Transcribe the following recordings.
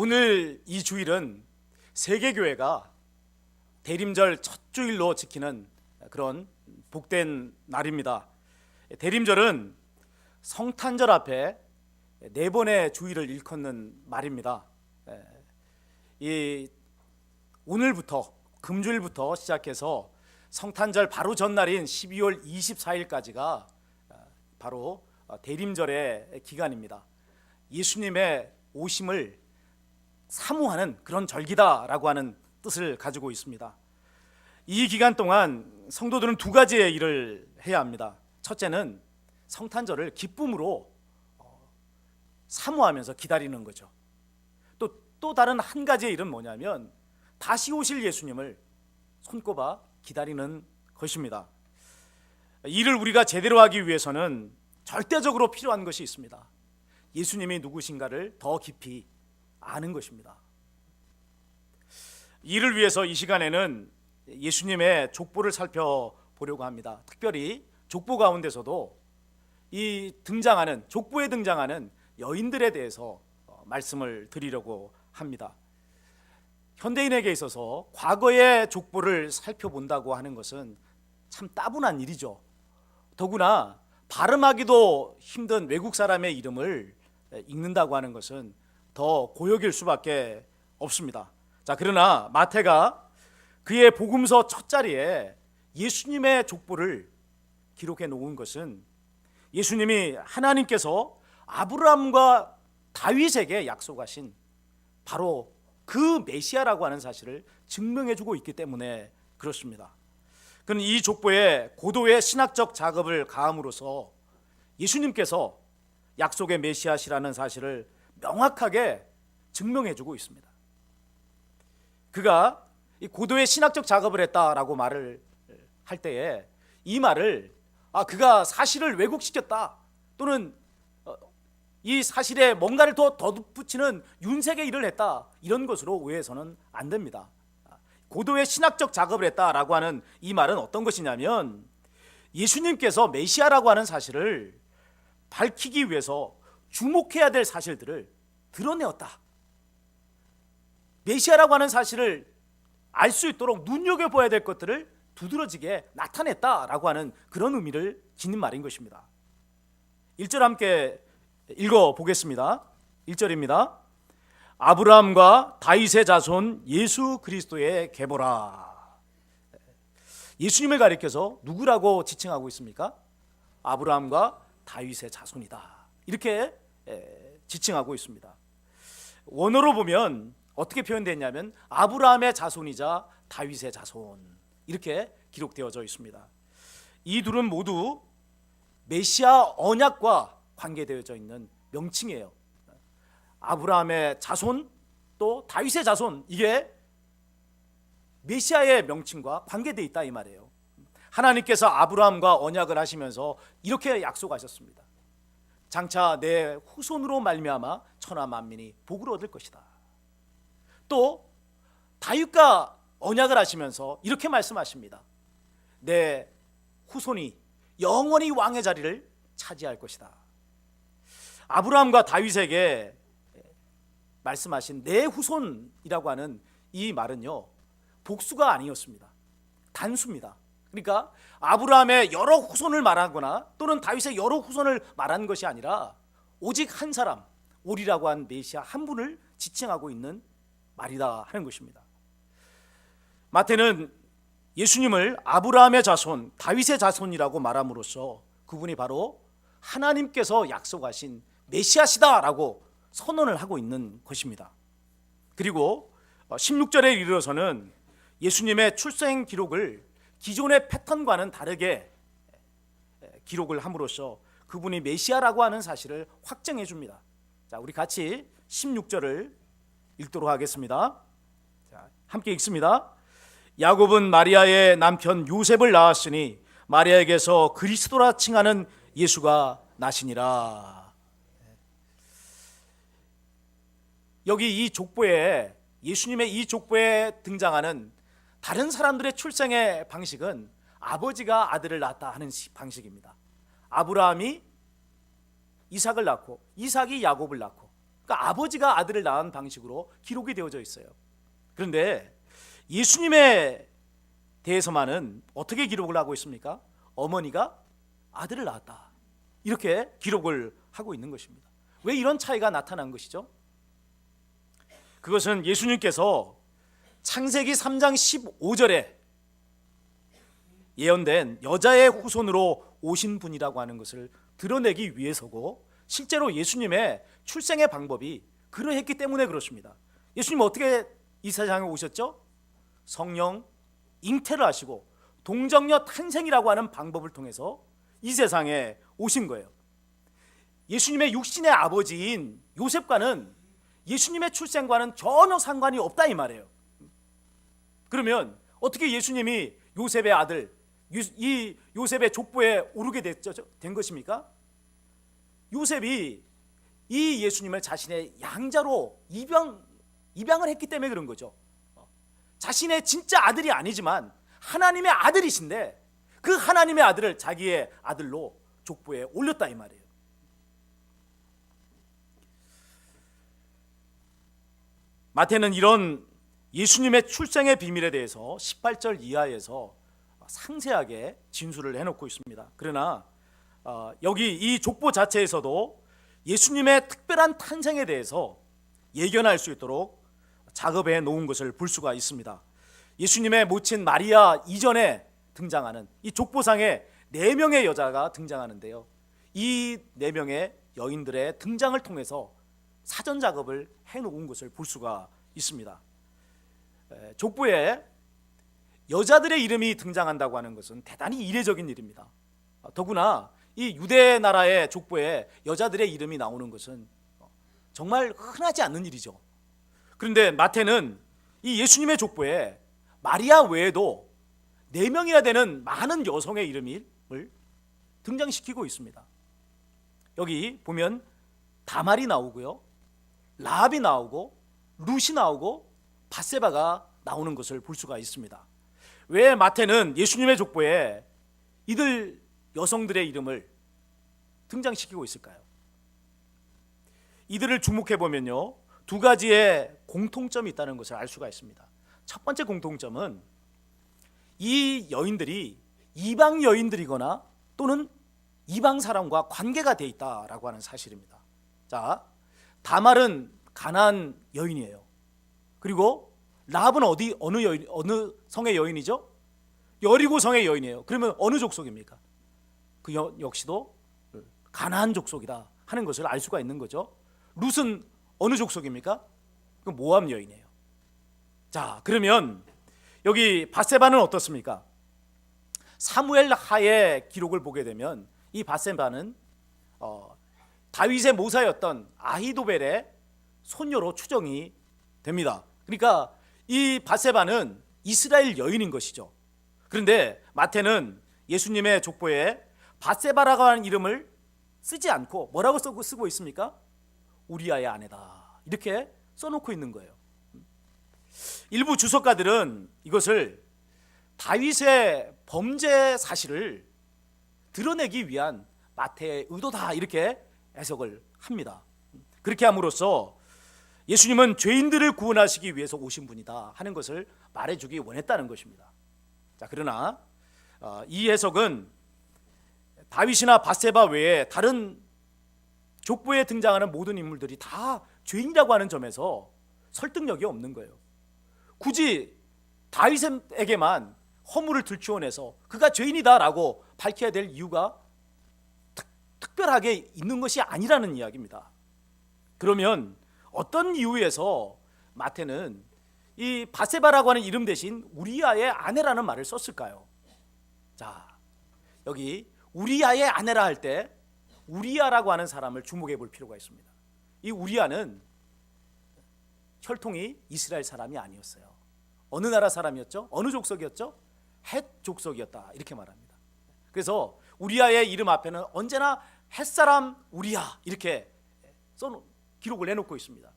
오늘 이 주일은 세계교회가 대림절 첫 주일로 지키는 그런 복된 날입니다. 대림절은 성탄절 앞에 네 번의 주일을 일컫는 말입니다. 오늘부터 금주일부터 시작해서 성탄절 바로 전날인 12월 24일까지가 바로 대림절의 기간입니다. 예수님의 오심을 사모하는 그런 절기다라고 하는 뜻을 가지고 있습니다. 이 기간 동안 성도들은 두 가지의 일을 해야 합니다. 첫째는 성탄절을 기쁨으로 사모하면서 기다리는 거죠. 또 다른 한 가지의 일은 뭐냐면 다시 오실 예수님을 손꼽아 기다리는 것입니다. 이를 우리가 제대로 하기 위해서는 절대적으로 필요한 것이 있습니다. 예수님이 누구신가를 더 깊이 아는 것입니다. 이를 위해서 이 시간에는 예수님의 족보를 살펴보려고 합니다. 특별히 족보 가운데서도 족보에 등장하는 여인들에 대해서 말씀을 드리려고 합니다. 현대인에게 있어서 과거의 족보를 살펴본다고 하는 것은 참 따분한 일이죠. 더구나 발음하기도 힘든 외국 사람의 이름을 읽는다고 하는 것은 더 고역일 수밖에 없습니다. 그러나 마태가 그의 복음서 첫 자리에 예수님의 족보를 기록해 놓은 것은 예수님이 하나님께서 아브라함과 다윗에게 약속하신 바로 그 메시아라고 하는 사실을 증명해 주고 있기 때문에 그렇습니다. 그는 이 족보에 고도의 신학적 작업을 가함으로써 예수님께서 약속의 메시아시라는 사실을 명확하게 증명해 주고 있습니다. 그가 이 고도의 신학적 작업을 했다라고 말을 할 때에 이 말을 그가 사실을 왜곡시켰다 또는 이 사실에 뭔가를 더 덧붙이는 윤색의 일을 했다 이런 것으로 오해해서는 안 됩니다. 고도의 신학적 작업을 했다라고 하는 이 말은 어떤 것이냐면 예수님께서 메시아라고 하는 사실을 밝히기 위해서 주목해야 될 사실들을 드러내었다. 메시아라고 하는 사실을 알 수 있도록 눈여겨봐야 될 것들을 두드러지게 나타냈다라고 하는 그런 의미를 지닌 말인 것입니다. 1절 함께 읽어보겠습니다. 1절입니다. 아브라함과 다윗의 자손 예수 그리스도의 계보라. 예수님을 가리켜서 누구라고 지칭하고 있습니까? 아브라함과 다윗의 자손이다 이렇게 지칭하고 있습니다. 원어로 보면 어떻게 표현되었냐면 아브라함의 자손이자 다윗의 자손 이렇게 기록되어져 있습니다. 이 둘은 모두 메시아 언약과 관계되어져 있는 명칭이에요. 아브라함의 자손 또 다윗의 자손 이게 메시아의 명칭과 관계되어 있다 이 말이에요. 하나님께서 아브라함과 언약을 하시면서 이렇게 약속하셨습니다. 장차 내 후손으로 말미암아 천하 만민이 복을 얻을 것이다. 또 다윗과 언약을 하시면서 이렇게 말씀하십니다. 내 후손이 영원히 왕의 자리를 차지할 것이다. 아브라함과 다윗에게 말씀하신 내 후손이라고 하는 이 말은요 복수가 아니었습니다. 단수입니다. 그러니까 아브라함의 여러 후손을 말하거나 또는 다윗의 여러 후손을 말하는 것이 아니라 오직 한 사람 오리라고 한 메시아 한 분을 지칭하고 있는 말이다 하는 것입니다. 마태는 예수님을 아브라함의 자손 다윗의 자손이라고 말함으로써 그분이 바로 하나님께서 약속하신 메시아시다라고 선언을 하고 있는 것입니다. 그리고 16절에 이르러서는 예수님의 출생 기록을 기존의 패턴과는 다르게 기록을 함으로써 그분이 메시아라고 하는 사실을 확증해 줍니다. 우리 같이 16절을 읽도록 하겠습니다. 함께 읽습니다. 야곱은 마리아의 남편 요셉을 낳았으니 마리아에게서 그리스도라 칭하는 예수가 나시니라. 여기 이 족보에 예수님의 이 족보에 등장하는 다른 사람들의 출생의 방식은 아버지가 아들을 낳았다 하는 방식입니다. 아브라함이 이삭을 낳고 이삭이 야곱을 낳고 그러니까 아버지가 아들을 낳은 방식으로 기록이 되어져 있어요. 그런데 예수님에 대해서만은 어떻게 기록을 하고 있습니까? 어머니가 아들을 낳았다, 이렇게 기록을 하고 있는 것입니다. 왜 이런 차이가 나타난 것이죠? 그것은 예수님께서 창세기 3장 15절에 예언된 여자의 후손으로 오신 분이라고 하는 것을 드러내기 위해서고, 실제로 예수님의 출생의 방법이 그러했기 때문에 그렇습니다. 예수님 어떻게 이 세상에 오셨죠? 성령 잉태를 하시고 동정녀 탄생이라고 하는 방법을 통해서 이 세상에 오신 거예요. 예수님의 육신의 아버지인 요셉과는 예수님의 출생과는 전혀 상관이 없다 이 말이에요. 그러면 어떻게 예수님이 요셉의 아들, 이 요셉의 족보에 오르게 된 것입니까? 요셉이 이 예수님을 자신의 양자로 입양을 했기 때문에 그런 거죠. 자신의 진짜 아들이 아니지만 하나님의 아들이신데 그 하나님의 아들을 자기의 아들로 족보에 올렸다 이 말이에요. 마태는 이런 예수님의 출생의 비밀에 대해서 18절 이하에서 상세하게 진술을 해놓고 있습니다. 그러나 여기 이 족보 자체에서도 예수님의 특별한 탄생에 대해서 예견할 수 있도록 작업해 놓은 것을 볼 수가 있습니다. 예수님의 모친 마리아 이전에 등장하는 이 족보상에 4명의 여자가 등장하는데요, 이 4명의 여인들의 등장을 통해서 사전 작업을 해놓은 것을 볼 수가 있습니다. 족보에 여자들의 이름이 등장한다고 하는 것은 대단히 이례적인 일입니다. 더구나 이 유대 나라의 족보에 여자들의 이름이 나오는 것은 정말 흔하지 않는 일이죠. 그런데 마태는 이 예수님의 족보에 마리아 외에도 4명이나 되는 많은 여성의 이름을 등장시키고 있습니다. 여기 보면 다말이 나오고요, 라합이 나오고 룻이 나오고 밧세바가 나오는 것을 볼 수가 있습니다. 왜 마태는 예수님의 족보에 이들 여성들의 이름을 등장시키고 있을까요? 이들을 주목해 보면요, 2가지의 공통점이 있다는 것을 알 수가 있습니다. 첫 번째 공통점은 이 여인들이 이방 여인들이거나 또는 이방 사람과 관계가 돼 있다라고 하는 사실입니다. 자, 다말은 가나안 여인이에요. 그리고 라합은 어느 성의 여인이죠? 여리고 성의 여인이에요. 그러면 어느 족속입니까? 그 역시도 가나안 족속이다 하는 것을 알 수가 있는 거죠. 룻은 어느 족속입니까? 그 모압 여인이에요. 자, 그러면 여기 밧세바는 어떻습니까? 사무엘 하의 기록을 보게 되면 이 밧세바는 다윗의 모사였던 아히도벨의 손녀로 추정이 됩니다. 그러니까 이 밧세바는 이스라엘 여인인 것이죠. 그런데 마태는 예수님의 족보에 밧세바라고 하는 이름을 쓰지 않고 뭐라고 쓰고 있습니까? 우리아의 아내다, 이렇게 써놓고 있는 거예요. 일부 주석가들은 이것을 다윗의 범죄 사실을 드러내기 위한 마태의 의도다, 이렇게 해석을 합니다. 그렇게 함으로써 예수님은 죄인들을 구원하시기 위해서 오신 분이다 하는 것을 말해주기 원했다는 것입니다. 자, 그러나 이 해석은 다윗이나 밧세바 외에 다른 족보에 등장하는 모든 인물들이 다 죄인이라고 하는 점에서 설득력이 없는 거예요. 굳이 다윗에게만 허물을 들추어내서 그가 죄인이다라고 밝혀야 될 이유가 특별하게 있는 것이 아니라는 이야기입니다. 그러면 어떤 이유에서 마태는 이 밧세바라고 하는 이름 대신 우리아의 아내라는 말을 썼을까요? 자, 여기 우리아의 아내라 할 때 우리아라고 하는 사람을 주목해 볼 필요가 있습니다. 이 우리아는 혈통이 이스라엘 사람이 아니었어요. 어느 나라 사람이었죠? 어느 족속이었죠? 헷 족속이었다, 이렇게 말합니다. 그래서 우리아의 이름 앞에는 언제나 헷사람 우리아 이렇게 기록을 해놓고 있습니다.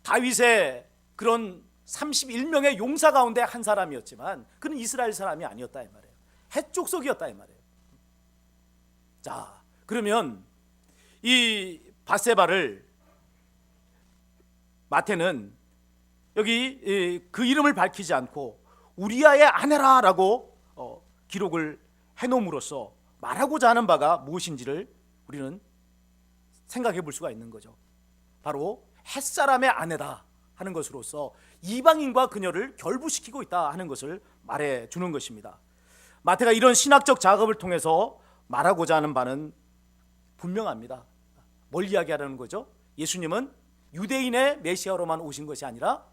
다윗의 그런 31명의 용사 가운데 한 사람이었지만 그는 이스라엘 사람이 아니었다 이 말이에요. 헷 족속이었다 이 말이에요. 자, 그러면 이 밧세바를 마태는 여기 그 이름을 밝히지 않고 우리아의 아내라라고 기록을 해놓음으로써 말하고자 하는 바가 무엇인지를 우리는 생각해 볼 수가 있는 거죠. 바로 햇사람의 아내다 하는 것으로서 이방인과 그녀를 결부시키고 있다 하는 것을 말해 주는 것입니다. 마태가 이런 신학적 작업을 통해서 말하고자 하는 바는 분명합니다. 뭘 이야기하려는 거죠? 예수님은 유대인의 메시아로만 오신 것이 아니라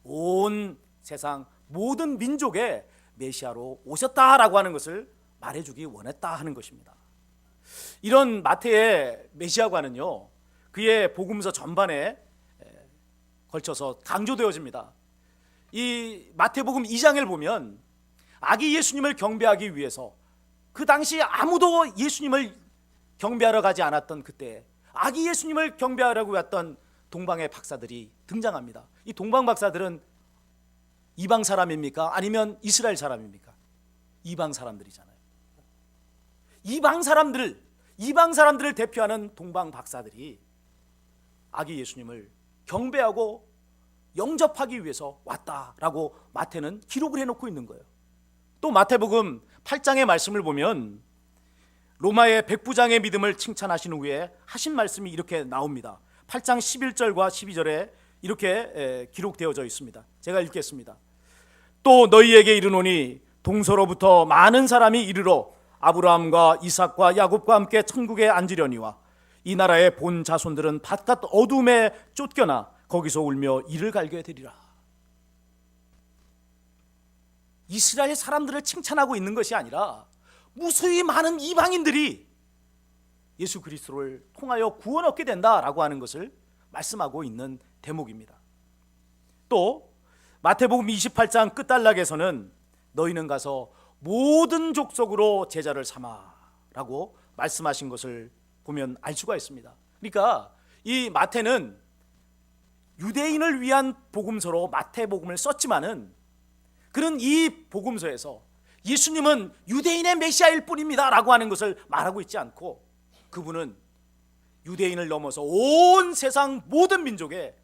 온 세상 모든 민족의 메시아로 오셨다라고 하는 것을 말해주기 원했다 하는 것입니다. 이런 마태의 메시아관은요, 그의 복음서 전반에 걸쳐서 강조되어집니다. 이 마태복음 2장을 보면 아기 예수님을 경배하기 위해서 그 당시 아무도 예수님을 경배하러 가지 않았던 그때 아기 예수님을 경배하려고 왔던 동방의 박사들이 등장합니다. 이 동방 박사들은 이방 사람입니까? 아니면 이스라엘 사람입니까? 이방 사람들이잖아요. 이방 사람들을 대표하는 동방 박사들이 아기 예수님을 경배하고 영접하기 위해서 왔다라고 마태는 기록을 해놓고 있는 거예요. 또 마태복음 8장의 말씀을 보면 로마의 백부장의 믿음을 칭찬하신 후에 하신 말씀이 이렇게 나옵니다. 8장 11절과 12절에 이렇게 기록되어져 있습니다. 제가 읽겠습니다. 또 너희에게 이르노니 동서로부터 많은 사람이 이르러 아브라함과 이삭과 야곱과 함께 천국에 앉으려니와 이 나라의 본 자손들은 바깥 어둠에 쫓겨나 거기서 울며 이를 갈게 되리라. 이스라엘 사람들을 칭찬하고 있는 것이 아니라 무수히 많은 이방인들이 예수 그리스도를 통하여 구원 얻게 된다라고 하는 것을 말씀하고 있는 대목입니다. 또 마태복음 28장 끝단락에서는 너희는 가서 모든 족속으로 제자를 삼아라고 말씀하신 것을 보면 알 수가 있습니다. 그러니까 이 마태는 유대인을 위한 복음서로 마태복음을 썼지만은 그는 이 복음서에서 예수님은 유대인의 메시아일 뿐입니다 라고 하는 것을 말하고 있지 않고 그분은 유대인을 넘어서 온 세상 모든 민족의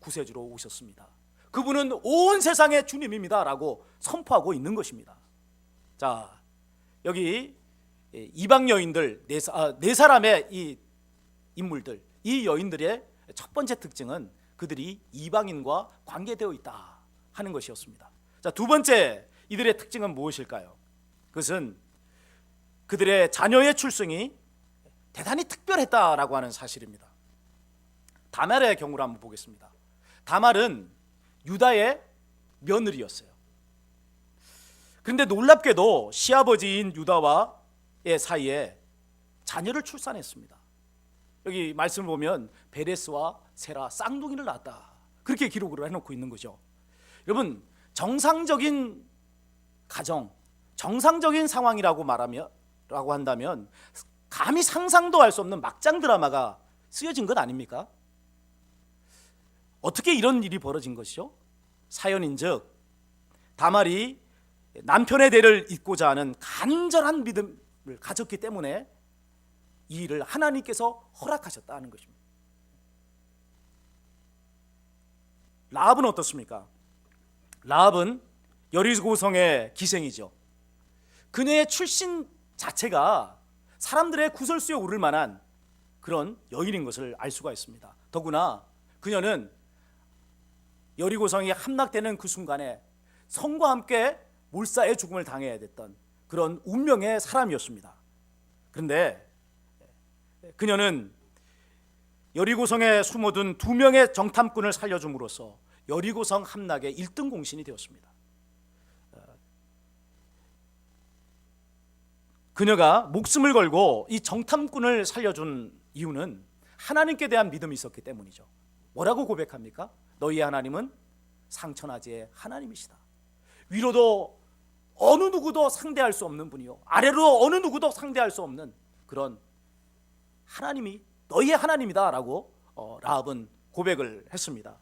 구세주로 오셨습니다. 그분은 온 세상의 주님입니다 라고 선포하고 있는 것입니다. 자, 여기 이방 여인들 네 사람의 이 인물들, 이 여인들의 첫 번째 특징은 그들이 이방인과 관계되어 있다 하는 것이었습니다. 자, 두 번째 이들의 특징은 무엇일까요? 그것은 그들의 자녀의 출생이 대단히 특별했다라고 하는 사실입니다. 다말의 경우를 한번 보겠습니다. 다말은 유다의 며느리였어요. 그런데 놀랍게도 시아버지인 유다와의 사이에 자녀를 출산했습니다. 여기 말씀을 보면 베레스와 세라 쌍둥이를 낳았다 그렇게 기록을 해놓고 있는 거죠. 여러분, 정상적인 가정, 정상적인 상황이라고 한다면 감히 상상도 할 수 없는 막장 드라마가 쓰여진 것 아닙니까? 어떻게 이런 일이 벌어진 것이죠? 사연인즉 다말이 남편의 대를 잇고자 하는 간절한 믿음을 가졌기 때문에 이 일을 하나님께서 허락하셨다는 것입니다. 라합은 어떻습니까? 라합은 여리고성의 기생이죠. 그녀의 출신 자체가 사람들의 구설수에 오를 만한 그런 여인인 것을 알 수가 있습니다. 더구나 그녀는 여리고성이 함락되는 그 순간에 성과 함께 몰사의 죽음을 당해야 됐던 그런 운명의 사람이었습니다. 그런데 그녀는 여리고성에 숨어둔 두 명의 정탐꾼을 살려줌으로써 여리고성 함락의 1등 공신이 되었습니다. 그녀가 목숨을 걸고 이 정탐꾼을 살려준 이유는 하나님께 대한 믿음이 있었기 때문이죠. 뭐라고 고백합니까? 너희의 하나님은 상천하지의 하나님이시다. 위로도 어느 누구도 상대할 수 없는 분이요, 아래로 어느 누구도 상대할 수 없는 그런 하나님이 너희의 하나님이다 라고 라합은 고백을 했습니다.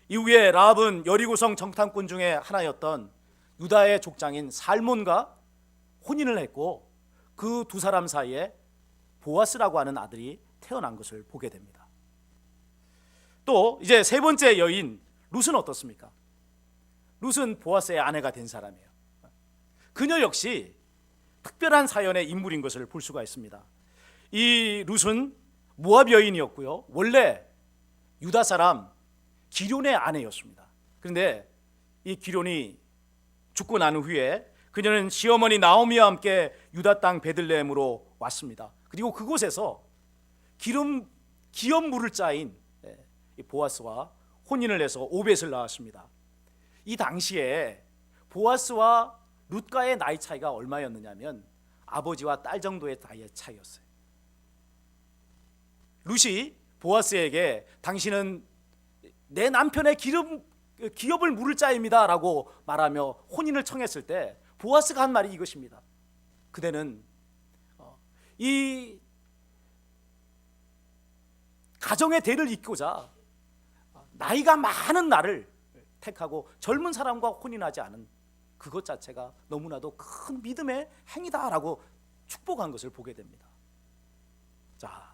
이후에 라합은 여리고성 정탐꾼 중에 하나였던 유다의 족장인 살몬과 혼인을 했고 그 두 사람 사이에 보아스라고 하는 아들이 태어난 것을 보게 됩니다. 또 이제 세 번째 여인 룻은 어떻습니까? 룻은 보아스의 아내가 된 사람이에요. 그녀 역시 특별한 사연의 인물인 것을 볼 수가 있습니다. 이 룻은 모압 여인이었고요, 원래 유다 사람 기럐의 아내였습니다. 그런데 이 기럐이 죽고 난 후에 그녀는 시어머니 나오미와 함께 유다 땅 베들레헴으로 왔습니다. 그리고 그곳에서 기업 물을 짜인 보아스와 혼인을 해서 오벳을 낳았습니다. 이 당시에 보아스와 룻과의 나이 차이가 얼마였느냐면 아버지와 딸 정도의 나이 차이였어요. 룻이 보아스에게 당신은 내 남편의 기업을 물을 자입니다 라고 말하며 혼인을 청했을 때 보아스가 한 말이 이것입니다. 그대는 이 가정의 대를 잇고자 나이가 많은 나를 택하고 젊은 사람과 혼인하지 않은 그것 자체가 너무나도 큰 믿음의 행위다라고 축복한 것을 보게 됩니다. 자,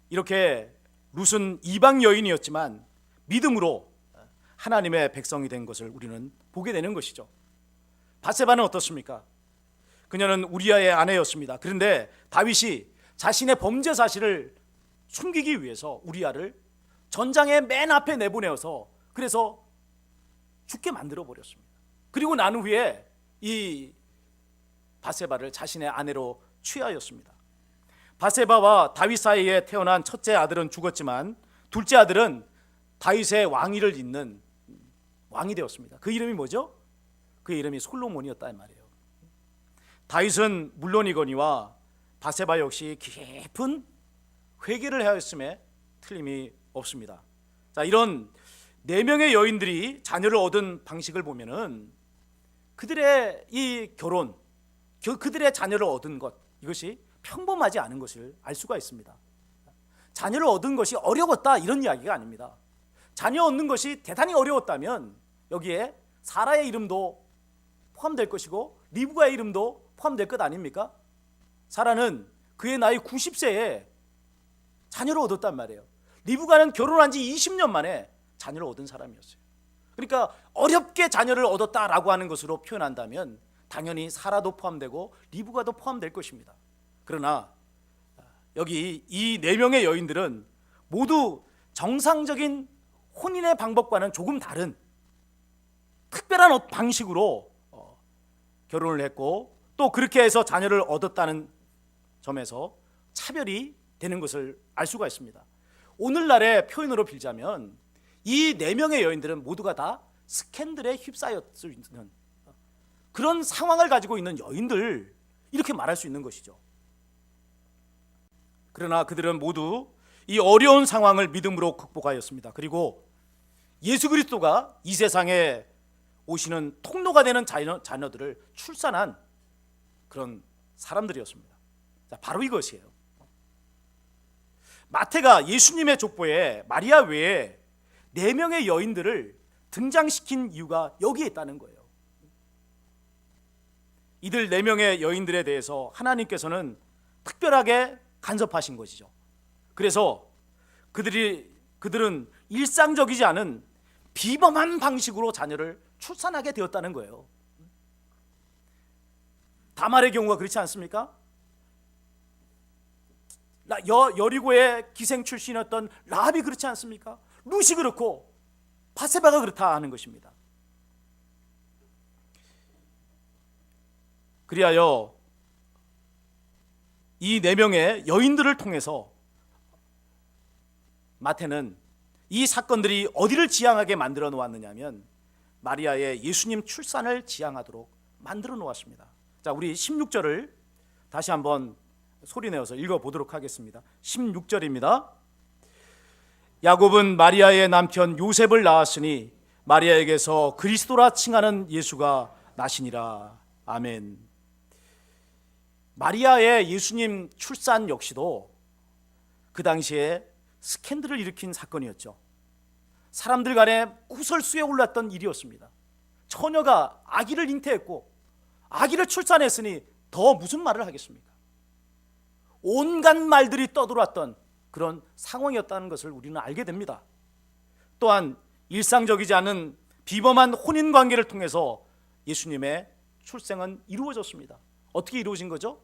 이렇게 룻은 이방 여인이었지만 믿음으로 하나님의 백성이 된 것을 우리는 보게 되는 것이죠. 밧세바는 어떻습니까? 그녀는 우리아의 아내였습니다. 그런데 다윗이 자신의 범죄 사실을 숨기기 위해서 우리아를 전장의 맨 앞에 내보내어서 그래서 죽게 만들어 버렸습니다. 그리고 난 후에 이 밧세바를 자신의 아내로 취하였습니다. 밧세바와 다윗 사이에 태어난 첫째 아들은 죽었지만 둘째 아들은 다윗의 왕위를 잇는 왕이 되었습니다. 그 이름이 뭐죠? 그 이름이 솔로몬이었단 말이에요. 다윗은 물론이거니와 밧세바 역시 깊은 회개를 하였음에 틀림이 없습니다. 자, 이런 네 명의 여인들이 자녀를 얻은 방식을 보면은 그들의 이 결혼, 그들의 자녀를 얻은 것, 이것이 평범하지 않은 것을 알 수가 있습니다. 자녀를 얻은 것이 어려웠다 이런 이야기가 아닙니다. 자녀 얻는 것이 대단히 어려웠다면 여기에 사라의 이름도 포함될 것이고 리브가의 이름도 포함될 것 아닙니까? 사라는 그의 나이 90세에 자녀를 얻었단 말이에요. 리브가는 결혼한 지 20년 만에 자녀를 얻은 사람이었어요. 그러니까 어렵게 자녀를 얻었다라고 하는 것으로 표현한다면 당연히 사라도 포함되고 리브가도 포함될 것입니다. 그러나 여기 이 네 명의 여인들은 모두 정상적인 혼인의 방법과는 조금 다른 특별한 방식으로 결혼을 했고 또 그렇게 해서 자녀를 얻었다는 점에서 차별이 되는 것을 알 수가 있습니다. 오늘날의 표현으로 빌자면 이 네 명의 여인들은 모두가 다 스캔들에 휩싸였을 있는 그런 상황을 가지고 있는 여인들, 이렇게 말할 수 있는 것이죠. 그러나 그들은 모두 이 어려운 상황을 믿음으로 극복하였습니다. 그리고 예수 그리스도가 이 세상에 오시는 통로가 되는 자녀들을 출산한 그런 사람들이었습니다. 자, 바로 이것이에요. 마태가 예수님의 족보에 마리아 외에 네 명의 여인들을 등장시킨 이유가 여기에 있다는 거예요. 이들 네 명의 여인들에 대해서 하나님께서는 특별하게 간섭하신 것이죠. 그래서 그들은 일상적이지 않은 비범한 방식으로 자녀를 출산하게 되었다는 거예요. 다말의 경우가 그렇지 않습니까? 여리고의 기생 출신이었던 라합이 그렇지 않습니까? 룻이 그렇고 밧세바가 그렇다 하는 것입니다. 그리하여 이 네 명의 여인들을 통해서 마태는 이 사건들이 어디를 지향하게 만들어 놓았느냐면 마리아의 예수님 출산을 지향하도록 만들어 놓았습니다. 자, 우리 16절을 다시 한번 소리내어서 읽어보도록 하겠습니다. 16절입니다. 야곱은 마리아의 남편 요셉을 낳았으니 마리아에게서 그리스도라 칭하는 예수가 나시니라. 아멘. 마리아의 예수님 출산 역시도 그 당시에 스캔들을 일으킨 사건이었죠. 사람들 간에 구설수에 올랐던 일이었습니다. 처녀가 아기를 잉태했고 아기를 출산했으니 더 무슨 말을 하겠습니까? 온갖 말들이 떠돌았던 그런 상황이었다는 것을 우리는 알게 됩니다. 또한 일상적이지 않은 비범한 혼인 관계를 통해서 예수님의 출생은 이루어졌습니다. 어떻게 이루어진 거죠?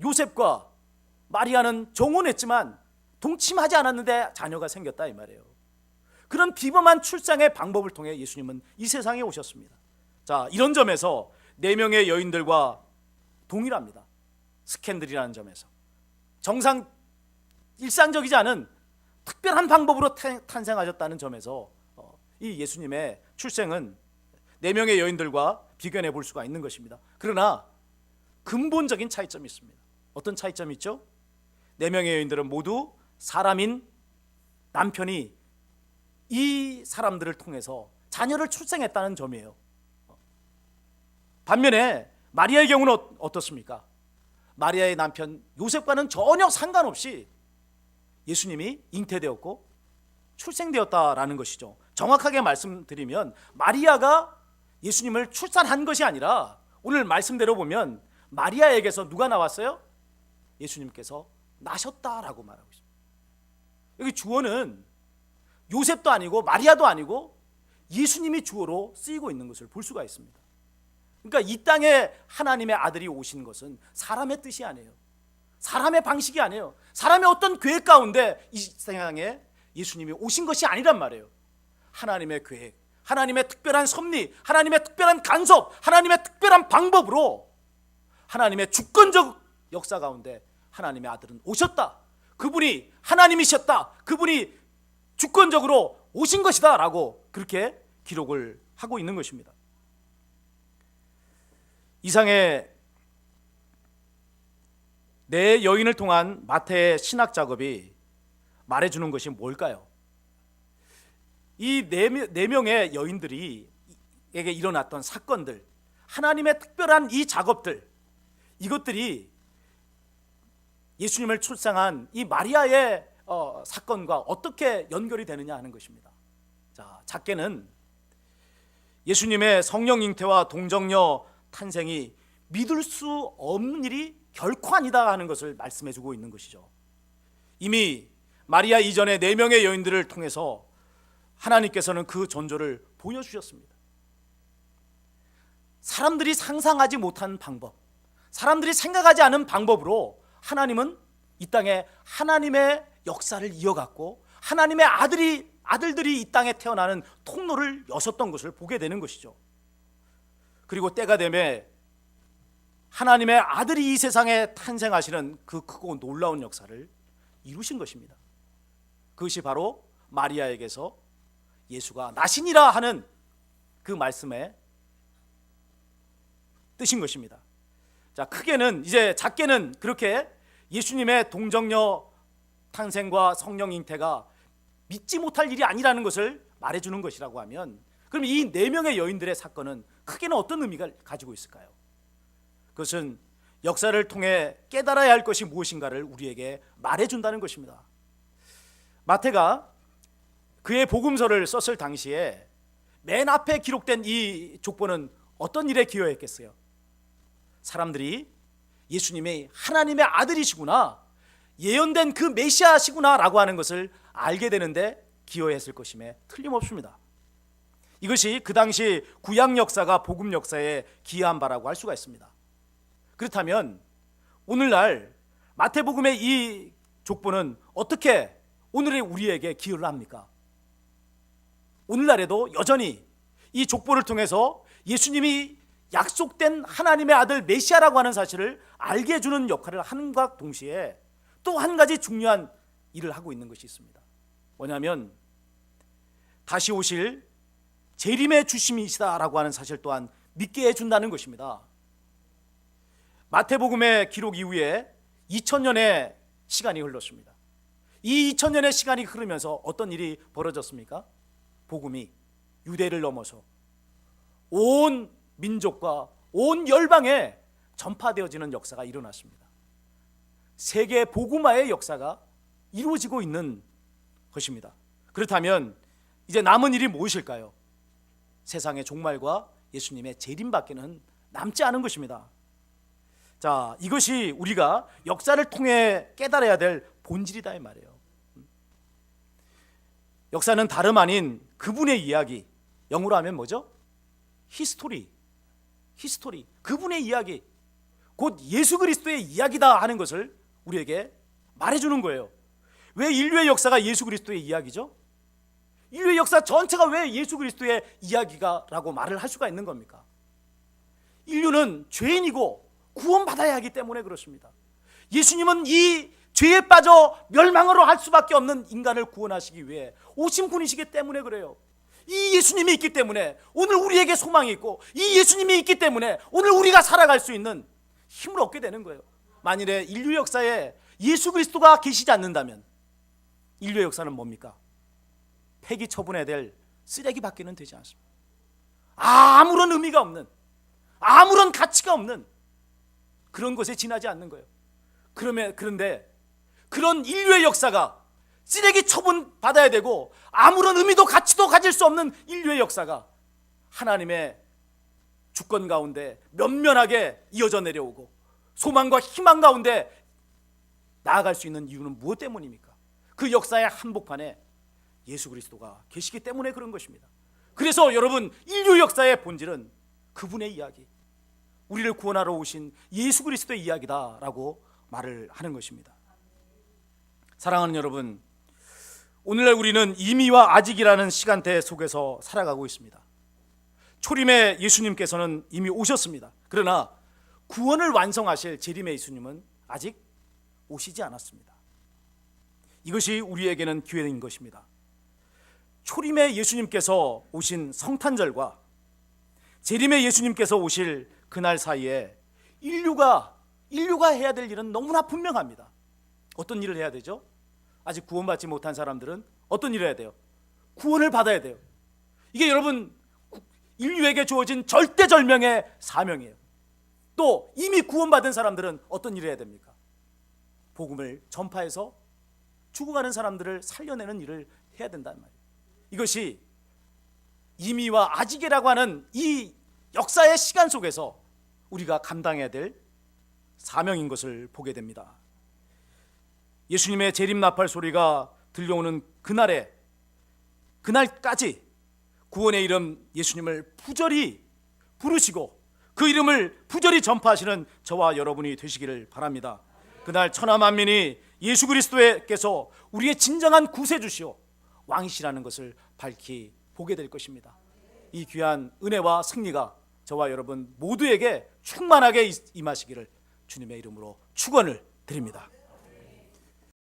요셉과 마리아는 정혼했지만 동침하지 않았는데 자녀가 생겼다 이 말이에요. 그런 비범한 출생의 방법을 통해 예수님은 이 세상에 오셨습니다. 자, 이런 점에서 4명의 여인들과 동일합니다. 스캔들이라는 점에서 정상 일상적이지 않은 특별한 방법으로 탄생하셨다는 점에서 이 예수님의 출생은 4명의 여인들과 비교해 볼 수가 있는 것입니다. 그러나 근본적인 차이점이 있습니다. 어떤 차이점이 있죠? 4명의 여인들은 모두 사람인 남편이 이 사람들을 통해서 자녀를 출생했다는 점이에요. 반면에 마리아의 경우는 어떻습니까? 마리아의 남편 요셉과는 전혀 상관없이 예수님이 잉태되었고 출생되었다라는 것이죠. 정확하게 말씀드리면 마리아가 예수님을 출산한 것이 아니라 오늘 말씀대로 보면 마리아에게서 누가 나왔어요? 예수님께서 나셨다라고 말하고 있습니다. 여기 주어는 요셉도 아니고 마리아도 아니고 예수님이 주어로 쓰이고 있는 것을 볼 수가 있습니다. 그러니까 이 땅에 하나님의 아들이 오신 것은 사람의 뜻이 아니에요. 사람의 방식이 아니에요. 사람의 어떤 계획 가운데 이 세상에 예수님이 오신 것이 아니란 말이에요. 하나님의 계획, 하나님의 특별한 섭리, 하나님의 특별한 간섭, 하나님의 특별한 방법으로 하나님의 주권적 역사 가운데 하나님의 아들은 오셨다. 그분이 하나님이셨다. 그분이 주권적으로 오신 것이다 라고 그렇게 기록을 하고 있는 것입니다. 이상의 4 여인을 통한 마태의 신학 작업이 말해주는 것이 뭘까요? 이 4명의 여인들이 에게 일어났던 사건들, 하나님의 특별한 이 작업들, 이것들이 예수님을 출생한 이 마리아의 사건과 어떻게 연결이 되느냐 하는 것입니다. 자, 작게는 예수님의 성령 잉태와 동정녀 탄생이 믿을 수 없는 일이 결코 아니다 하는 것을 말씀해 주고 있는 것이죠. 이미 마리아 이전의 4명의 여인들을 통해서 하나님께서는 그 전조를 보여주셨습니다. 사람들이 상상하지 못한 방법, 사람들이 생각하지 않은 방법으로 하나님은 이 땅에 하나님의 역사를 이어갔고 하나님의 아들들이 이 땅에 태어나는 통로를 여셨던 것을 보게 되는 것이죠. 그리고 때가 되매 하나님의 아들이 이 세상에 탄생하시는 그 크고 놀라운 역사를 이루신 것입니다. 그것이 바로 마리아에게서 예수가 나시니라 하는 그 말씀의 뜻인 것입니다. 자, 크게는 이제 작게는 그렇게 예수님의 동정녀 탄생과 성령 잉태가 믿지 못할 일이 아니라는 것을 말해주는 것이라고 하면, 그럼 이 4명의 여인들의 사건은 크게는 어떤 의미가 가지고 있을까요? 그것은 역사를 통해 깨달아야 할 것이 무엇인가를 우리에게 말해준다는 것입니다. 마태가 그의 복음서를 썼을 당시에 맨 앞에 기록된 이 족보는 어떤 일에 기여했겠어요? 사람들이 예수님이 하나님의 아들이시구나, 예언된 그 메시아시구나 라고 하는 것을 알게 되는데 기여했을 것임에 틀림없습니다. 이것이 그 당시 구약 역사가 복음 역사에 기여한 바라고 할 수가 있습니다. 그렇다면 오늘날 마태복음의 이 족보는 어떻게 오늘의 우리에게 기여를 합니까? 오늘날에도 여전히 이 족보를 통해서 예수님이 약속된 하나님의 아들 메시아라고 하는 사실을 알게 해주는 역할을 하는과 동시에 또 한 가지 중요한 일을 하고 있는 것이 있습니다. 뭐냐면 다시 오실 재림의 주심이시다라고 하는 사실 또한 믿게 해준다는 것입니다. 마태복음의 기록 이후에 2000년의 시간이 흘렀습니다. 이 2000년의 시간이 흐르면서 어떤 일이 벌어졌습니까? 복음이 유대를 넘어서 온 민족과 온 열방에 전파되어지는 역사가 일어났습니다. 세계 복음화의 역사가 이루어지고 있는 것입니다. 그렇다면 이제 남은 일이 무엇일까요? 세상의 종말과 예수님의 재림밖에는 남지 않은 것입니다. 자, 이것이 우리가 역사를 통해 깨달아야 될 본질이다 이 말이에요. 역사는 다름 아닌 그분의 이야기, 영어로 하면 뭐죠? 히스토리. 그분의 이야기, 곧 예수 그리스도의 이야기다 하는 것을 우리에게 말해주는 거예요. 왜 인류의 역사가 예수 그리스도의 이야기죠? 인류의 역사 전체가 왜 예수 그리스도의 이야기가라고 말을 할 수가 있는 겁니까? 인류는 죄인이고 구원받아야 하기 때문에 그렇습니다. 예수님은 이 죄에 빠져 멸망으로 할 수밖에 없는 인간을 구원하시기 위해 오신 분이시기 때문에 그래요. 이 예수님이 있기 때문에 오늘 우리에게 소망이 있고, 이 예수님이 있기 때문에 오늘 우리가 살아갈 수 있는 힘을 얻게 되는 거예요. 만일에 인류 역사에 예수 그리스도가 계시지 않는다면 인류의 역사는 뭡니까? 폐기 처분해야 될 쓰레기밖에는 되지 않습니다. 아무런 의미가 없는, 아무런 가치가 없는 그런 것에 지나지 않는 거예요. 그런데 그런 인류의 역사가 쓰레기 처분 받아야 되고 아무런 의미도 가치도 가질 수 없는 인류의 역사가 하나님의 주권 가운데 면면하게 이어져 내려오고 소망과 희망 가운데 나아갈 수 있는 이유는 무엇 때문입니까? 그 역사의 한복판에 예수 그리스도가 계시기 때문에 그런 것입니다. 그래서 여러분, 인류 역사의 본질은 그분의 이야기, 우리를 구원하러 오신 예수 그리스도의 이야기다라고 말을 하는 것입니다. 사랑하는 여러분, 오늘날 우리는 이미와 아직이라는 시간대 속에서 살아가고 있습니다. 초림의 예수님께서는 이미 오셨습니다. 그러나 구원을 완성하실 재림의 예수님은 아직 오시지 않았습니다. 이것이 우리에게는 기회인 것입니다. 초림의 예수님께서 오신 성탄절과 재림의 예수님께서 오실 그날 사이에 인류가 해야 될 일은 너무나 분명합니다. 어떤 일을 해야 되죠? 아직 구원받지 못한 사람들은 어떤 일을 해야 돼요? 구원을 받아야 돼요. 이게 여러분, 인류에게 주어진 절대절명의 사명이에요. 또 이미 구원받은 사람들은 어떤 일을 해야 됩니까? 복음을 전파해서 죽어가는 사람들을 살려내는 일을 해야 된다는 말이에요. 이것이 이미와 아직이라고 하는 이 역사의 시간 속에서 우리가 감당해야 될 사명인 것을 보게 됩니다. 예수님의 재림 나팔 소리가 들려오는 그날까지 구원의 이름 예수님을 부절히 부르시고 그 이름을 부절히 전파하시는 저와 여러분이 되시기를 바랍니다. 그날 천하 만민이 예수 그리스도께서 우리의 진정한 구세주시오 왕이시라는 것을 밝히 보게 될 것입니다. 이 귀한 은혜와 승리가 저와 여러분 모두에게 충만하게 임하시기를 주님의 이름으로 축원을 드립니다.